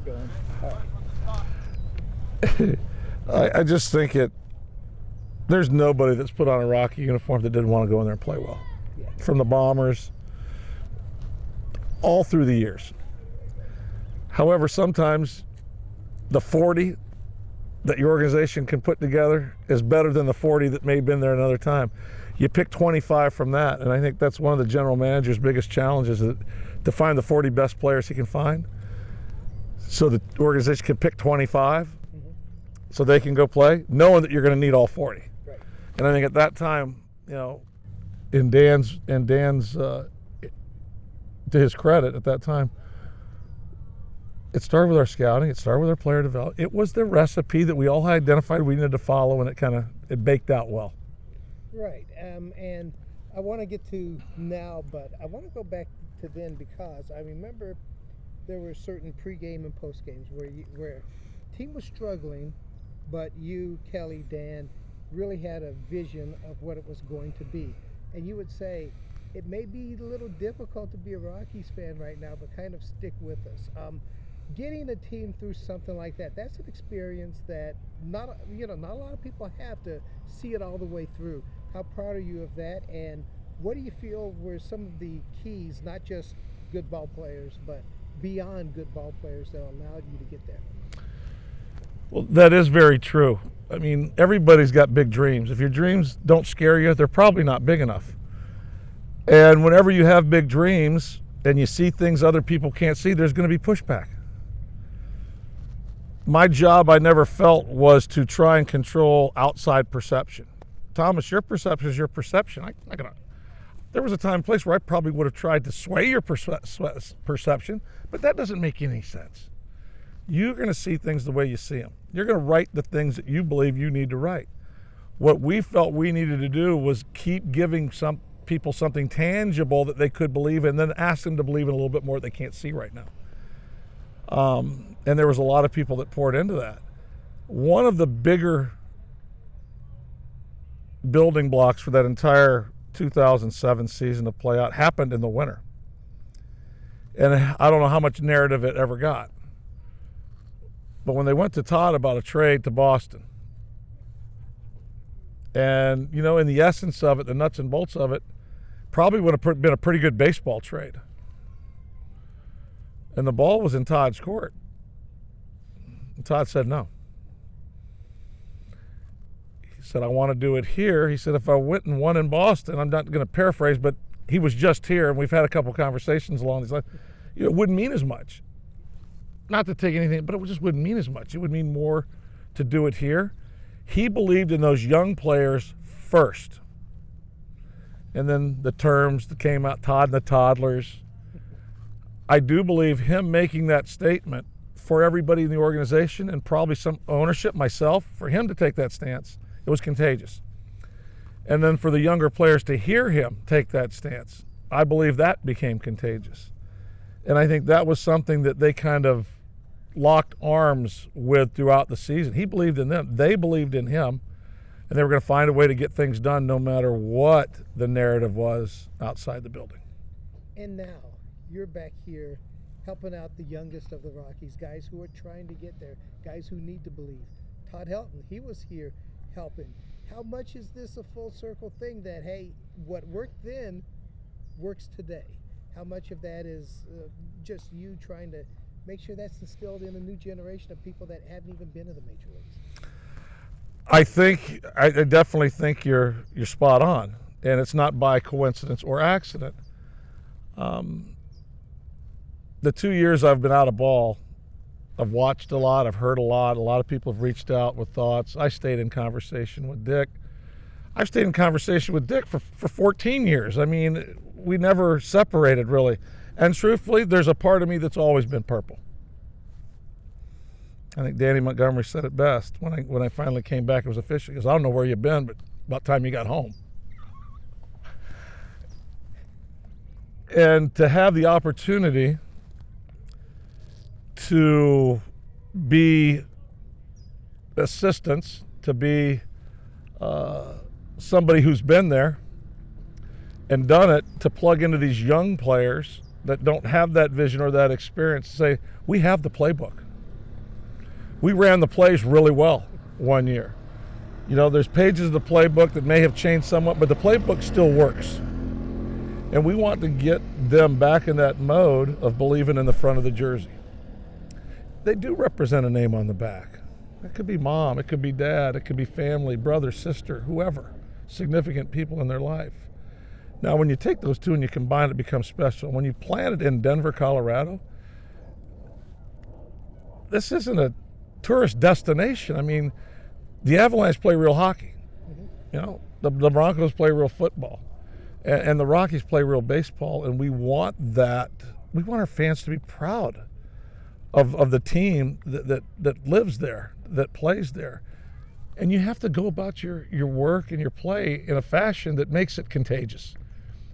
going. All right. I just think there's nobody that's put on a Rocky uniform that didn't want to go in there and play well. Yeah. From the Bombers, all through the years. However, sometimes the 40 that your organization can put together is better than the 40 that may have been there another time. You pick 25 from that, and I think that's one of the general manager's biggest challenges, to find the 40 best players he can find so the organization can pick 25 so they can go play, knowing that you're going to need all 40. Right. And I think at that time, in Dan's to his credit at that time, it started with our scouting. It started with our player development. It was the recipe that we all identified we needed to follow, and it baked out well. Right. And I want to get to now, but I want to go back to then, because I remember there were certain pregame and postgames where team was struggling, but you, Kelly, Dan, really had a vision of what it was going to be. And you would say, it may be a little difficult to be a Rockies fan right now, but kind of stick with us. Getting a team through something like that's an experience that not a lot of people have to see it all the way through. How proud are you of that? And what do you feel were some of the keys, not just good ball players, but beyond good ball players, that allowed you to get there? Well, that is very true. I mean, everybody's got big dreams. If your dreams don't scare you, they're probably not big enough. And whenever you have big dreams and you see things other people can't see, there's going to be pushback. My job, I never felt, was to try and control outside perception. Thomas, your perception is your perception. There was a time and place where I probably would have tried to sway your perception, but that doesn't make any sense. You're going to see things the way you see them. You're going to write the things that you believe you need to write. What we felt we needed to do was keep giving some people something tangible that they could believe in, and then ask them to believe in a little bit more that they can't see right now. And there was a lot of people that poured into that. One of the bigger building blocks for that entire 2007 season of play out happened in the winter. And I don't know how much narrative it ever got. But when they went to Todd about a trade to Boston, and, in the essence of it, the nuts and bolts of it, probably would have been a pretty good baseball trade. And the ball was in Todd's court. And Todd said no. He said, I want to do it here. He said, if I went and won in Boston, I'm not going to paraphrase, but he was just here, and we've had a couple conversations along these lines. It wouldn't mean as much. Not to take anything, but it just wouldn't mean as much. It would mean more to do it here. He believed in those young players first. And then the terms that came out, Todd and the Toddlers. I do believe him making that statement for everybody in the organization, and probably some ownership, myself, for him to take that stance, it was contagious. And then for the younger players to hear him take that stance, I believe that became contagious. And I think that was something that they kind of locked arms with throughout the season. He believed in them. They believed in him. And they were going to find a way to get things done no matter what the narrative was outside the building. And now you're back here helping out the youngest of the Rockies, guys who are trying to get there, guys who need to believe. Todd Helton, he was here helping. How much is this a full circle thing that, hey, what worked then works today? How much of that is just you trying to make sure that's instilled in a new generation of people that haven't even been in the major leagues? I definitely think you're spot on, and it's not by coincidence or accident. The 2 years I've been out of ball, I've watched a lot, I've heard a lot. A lot of people have reached out with thoughts. I stayed in conversation with Dick. I've stayed in conversation with Dick for 14 years. I mean, we never separated, really. And truthfully, there's a part of me that's always been purple. I think Danny Montgomery said it best when I finally came back. It was official. He goes, I don't know where you've been, but about time you got home. And to have the opportunity to be assistants, to be somebody who's been there and done it, to plug into these young players that don't have that vision or that experience, to say, we have the playbook. We ran the plays really well one year. There's pages of the playbook that may have changed somewhat, but the playbook still works. And we want to get them back in that mode of believing in the front of the jersey. They do represent a name on the back. It could be mom, it could be dad, it could be family, brother, sister, whoever, significant people in their life. Now, when you take those two and you combine it, it becomes special. When you plant it in Denver, Colorado, this isn't a tourist destination. I mean, the Avalanche play real hockey. The Broncos play real football. And the Rockies play real baseball. And we want that. We want our fans to be proud of the team that lives there, that plays there. And you have to go about your work and your play in a fashion that makes it contagious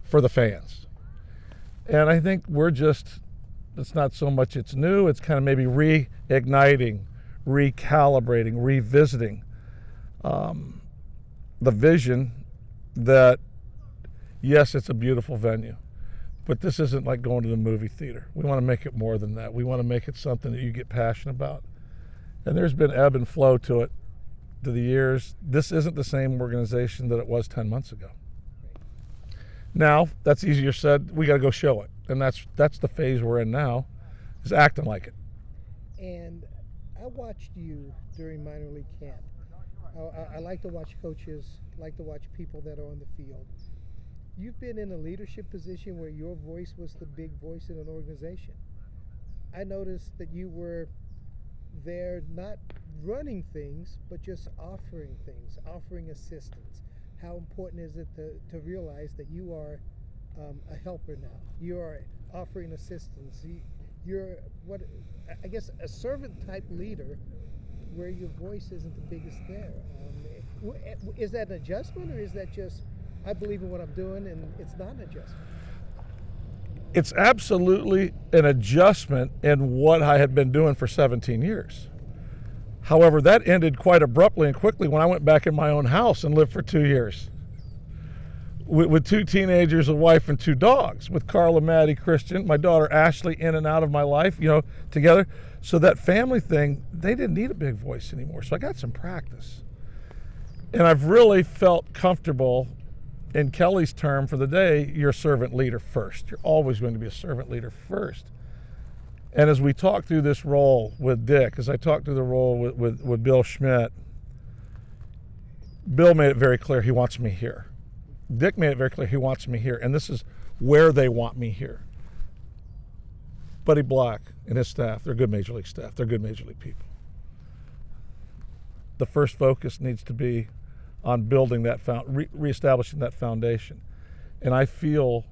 for the fans. And I think it's not so much it's new, it's kind of maybe reigniting, recalibrating, revisiting the vision that, yes, it's a beautiful venue, but this isn't like going to the movie theater. We want to make it more than that. We want to make it something that you get passionate about. And there's been ebb and flow to it, to the years. This isn't the same organization that it was 10 months ago. Now, that's easier said. We got to go show it. And that's the phase we're in now, is acting like it. And I watched you during minor league camp. I like to watch coaches, like to watch people that are on the field. You've been in a leadership position where your voice was the big voice in an organization. I noticed that you were there not running things, but just offering things, offering assistance. How important is it to realize that you are a helper now? You are offering assistance. You're a servant type leader where your voice isn't the biggest there. Is that an adjustment, or is that just, I believe in what I'm doing and it's not an adjustment? It's absolutely an adjustment in what I had been doing for 17 years. However, that ended quite abruptly and quickly when I went back in my own house and lived for 2 years. With 2 teenagers, a wife, and 2 dogs, with Carla, Maddie, Christian, my daughter Ashley in and out of my life, together. So that family thing, they didn't need a big voice anymore. So I got some practice. And I've really felt comfortable, in Kelly's term for the day, you're a servant leader first. You're always going to be a servant leader first. And as we talk through this role with Dick, as I talk through the role with Bill Schmidt, Bill made it very clear he wants me here. Dick made it very clear he wants me here, and this is where they want me here. Buddy Black and his staff, they're good Major League staff. They're good Major League people. The first focus needs to be on building that, reestablishing that foundation. And I feel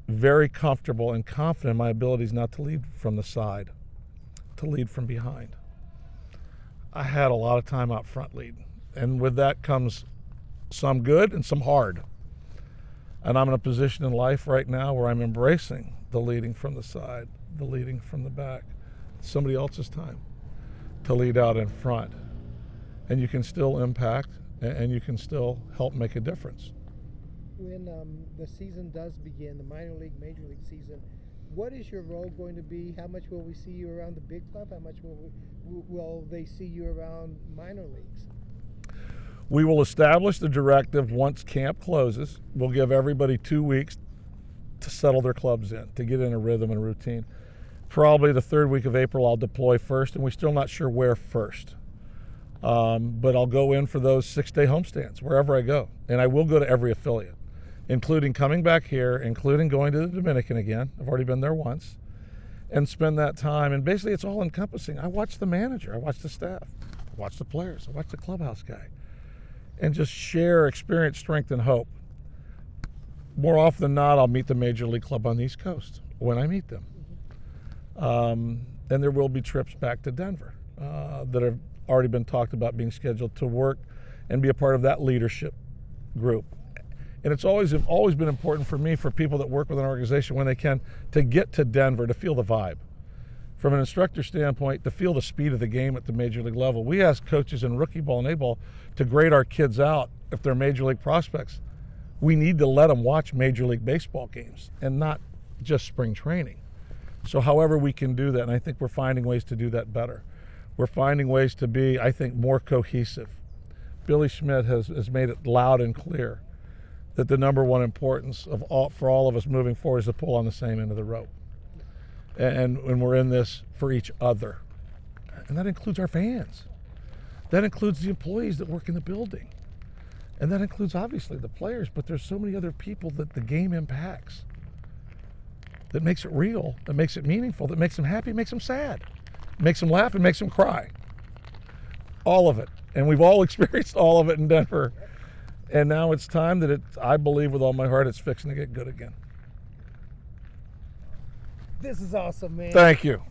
very comfortable and confident in my abilities not to lead from the side, to lead from behind. I had a lot of time out front leading, and with that comes some good and some hard. And I'm in a position in life right now where I'm embracing the leading from the side, the leading from the back. It's somebody else's time to lead out in front. And you can still impact, and you can still help make a difference. When the season does begin, the minor league, major league season, what is your role going to be? How much will we see you around the big club? How much will they see you around minor leagues? We will establish the directive once camp closes. We'll give everybody 2 weeks to settle their clubs in, to get in a rhythm and routine. Probably the 3rd week of April I'll deploy first, and we're still not sure where first. But I'll go in for those 6-day homestands wherever I go. And I will go to every affiliate, including coming back here, including going to the Dominican again. I've already been there once. And spend that time. And basically it's all encompassing. I watch the manager. I watch the staff. I watch the players. I watch the clubhouse guy. And just share experience, strength, and hope. More often than not, I'll meet the Major League Club on the East Coast when I meet them. And there will be trips back to Denver that have already been talked about being scheduled to work and be a part of that leadership group. And it's always been important for me, for people that work with an organization when they can, to get to Denver, to feel the vibe. From an instructor standpoint, to feel the speed of the game at the major league level. We ask coaches in rookie ball and A-ball to grade our kids out if they're major league prospects. We need to let them watch Major League Baseball games and not just spring training. So however we can do that, and I think we're finding ways to do that better. We're finding ways to be, I think, more cohesive. Billy Schmidt has made it loud and clear that the number one importance for all of us moving forward is to pull on the same end of the rope. And when we're in this for each other. And that includes our fans. That includes the employees that work in the building. And that includes, obviously, the players, but there's so many other people that the game impacts. That makes it real, that makes it meaningful, that makes them happy, makes them sad, makes them laugh, and makes them cry. All of it. And we've all experienced all of it in Denver. And now it's time that I believe with all my heart it's fixing to get good again. This is awesome, man. Thank you.